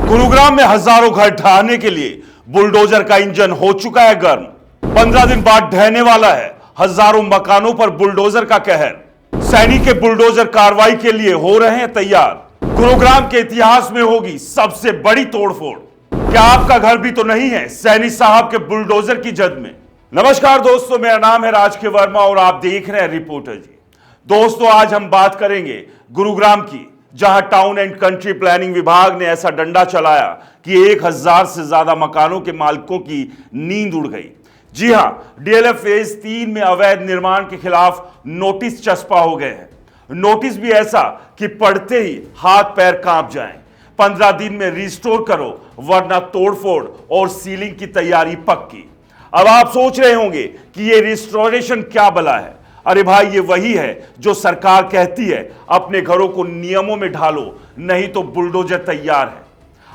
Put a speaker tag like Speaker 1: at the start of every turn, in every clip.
Speaker 1: गुरुग्राम में हजारों घर ढहाने के लिए बुलडोजर का इंजन हो चुका है गर्म। 15 दिन बाद ढहने वाला है हजारों मकानों पर बुलडोजर का कहर। सैनिक के बुलडोजर कार्रवाई के लिए हो रहे हैं तैयार। गुरुग्राम के इतिहास में होगी सबसे बड़ी तोड़फोड़। क्या आपका घर भी तो नहीं है सैनी साहब के बुलडोजर की जद में? नमस्कार दोस्तों, मेरा नाम है राजके वर्मा और आप देख रहे हैं रिपोर्टर जी। दोस्तों, आज हम बात करेंगे गुरुग्राम की, जहां टाउन एंड कंट्री प्लानिंग विभाग ने ऐसा डंडा चलाया कि 1000 से ज्यादा मकानों के मालिकों की नींद उड़ गई। जी हां, डीएलएफ फेज 3 में अवैध निर्माण के खिलाफ नोटिस चस्पा हो गए हैं। नोटिस भी ऐसा कि पढ़ते ही हाथ पैर कांप जाएं। 15 दिन में रिस्टोर करो वरना तोड़फोड़ और सीलिंग की तैयारी पक्की। अब आप सोच रहे होंगे कि ये रिस्टोरेशन क्या बला है। अरे भाई, ये वही है जो सरकार कहती है अपने घरों को नियमों में ढालो, नहीं तो बुलडोजर तैयार है।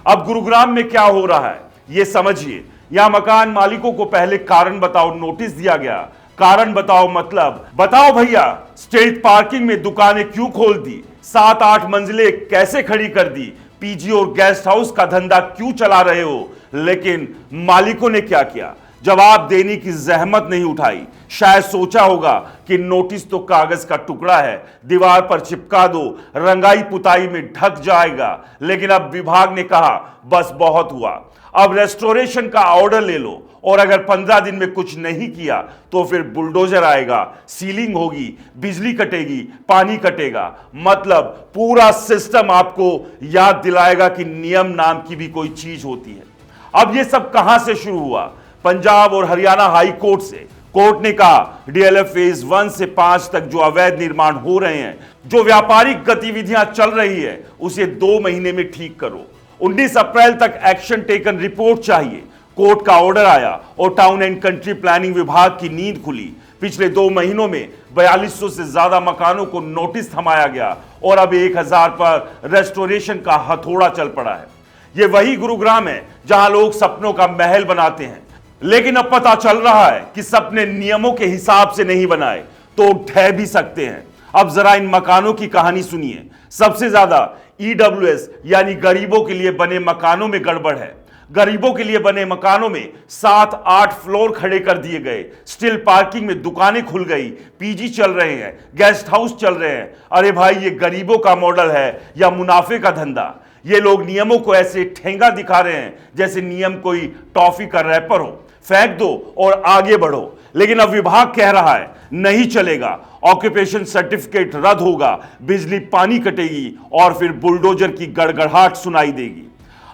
Speaker 1: अब गुरुग्राम में क्या हो रहा है ये समझिए। यहां मकान मालिकों को पहले कारण बताओ नोटिस दिया गया। कारण बताओ मतलब बताओ भैया, स्ट्रीट पार्किंग में दुकानें क्यों खोल दी, 7-8 मंजिलें कैसे खड़ी कर दी, पीजी और गेस्ट हाउस का धंधा क्यों चला रहे हो। लेकिन मालिकों ने क्या किया? जवाब देने की जहमत नहीं उठाई। शायद सोचा होगा कि नोटिस तो कागज का टुकड़ा है, दीवार पर चिपका दो, रंगाई पुताई में ढक जाएगा। लेकिन अब विभाग ने कहा बस बहुत हुआ, अब रेस्टोरेशन का ऑर्डर ले लो और अगर 15 दिन में कुछ नहीं किया तो फिर बुलडोजर आएगा, सीलिंग होगी, बिजली कटेगी, पानी कटेगा। मतलब पूरा सिस्टम आपको याद दिलाएगा कि नियम नाम की भी कोई चीज होती है। अब यह सब कहां से शुरू हुआ? पंजाब और हरियाणा हाई कोर्ट से। कोर्ट ने कहा डीएलएफ फेज 1 से 5 तक जो अवैध निर्माण हो रहे हैं, जो व्यापारिक गतिविधियां चल रही है, उसे 2 महीने में ठीक करो। 19 अप्रैल तक एक्शन टेकन रिपोर्ट चाहिए। कोर्ट का ऑर्डर आया और टाउन एंड कंट्री प्लानिंग विभाग की नींद खुली। पिछले 2 महीनों में 4200 से ज्यादा मकानों को नोटिस थमाया गया और अब 1000 पर रेस्टोरेशन का हथौड़ा चल पड़ा है। यह वही गुरुग्राम है जहां लोग सपनों का महल बनाते हैं, लेकिन अब पता चल रहा है कि सपने नियमों के हिसाब से नहीं बनाए तो ढह भी सकते हैं। अब जरा इन मकानों की कहानी सुनिए। सबसे ज्यादा ईडब्ल्यूएस यानी गरीबों के लिए बने मकानों में गड़बड़ है। गरीबों के लिए बने मकानों में 7-8 फ्लोर खड़े कर दिए गए, स्टिल पार्किंग में दुकानें खुल गई, पीजी चल रहे हैं, गेस्ट हाउस चल रहे हैं। अरे भाई, ये गरीबों का मॉडल है या मुनाफे का धंधा? ये लोग नियमों को ऐसे ठेंगा दिखा रहे हैं जैसे नियम कोई टॉफी का रैपर हो। फेंक दो और आगे बढ़ो। लेकिन अब विभाग कह रहा है नहीं चलेगा, ऑक्यूपेशन सर्टिफिकेट रद्द होगा, बिजली पानी कटेगी और फिर बुलडोजर की गड़गड़ाहट सुनाई देगी।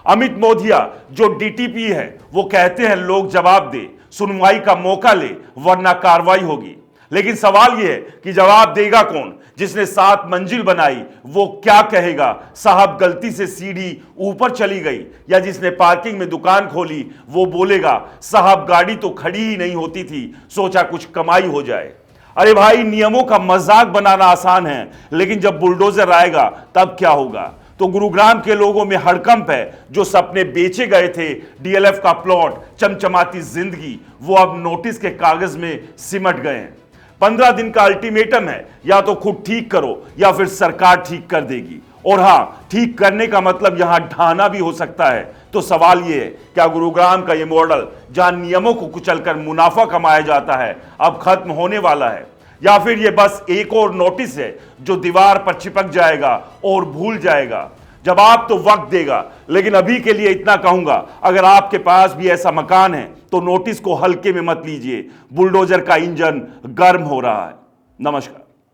Speaker 1: अमित मोधिया जो डीटीपी है वो कहते हैं लोग जवाब दे, सुनवाई का मौका ले वरना कार्रवाई होगी। लेकिन सवाल यह है कि जवाब देगा कौन? जिसने 7 मंजिल बनाई वो क्या कहेगा साहब गलती से सीढ़ी ऊपर चली गई, या जिसने पार्किंग में दुकान खोली वो बोलेगा साहब गाड़ी तो खड़ी ही नहीं होती थी, सोचा कुछ कमाई हो जाए। अरे भाई, नियमों का मजाक बनाना आसान है, लेकिन जब बुलडोजर आएगा तब क्या होगा? तो गुरुग्राम के लोगों में हड़कंप है। जो सपने बेचे गए थे, डीएलएफ का प्लॉट, चमचमाती जिंदगी, वो अब नोटिस के कागज में सिमट गए हैं। 15 दिन का अल्टीमेटम है, या तो खुद ठीक करो या फिर सरकार ठीक कर देगी। और हां, ठीक करने का मतलब यहां ढाना भी हो सकता है। तो सवाल यह है, क्या गुरुग्राम का यह मॉडल जहां नियमों को कुचलकर मुनाफा कमाया जाता है अब खत्म होने वाला है, या फिर यह बस एक और नोटिस है जो दीवार पर चिपक जाएगा और भूल जाएगा? जवाब तो वक्त देगा। लेकिन अभी के लिए इतना कहूंगा, अगर आपके पास भी ऐसा मकान है तो नोटिस को हल्के में मत लीजिए। बुलडोजर का इंजन गर्म हो रहा है। नमस्कार।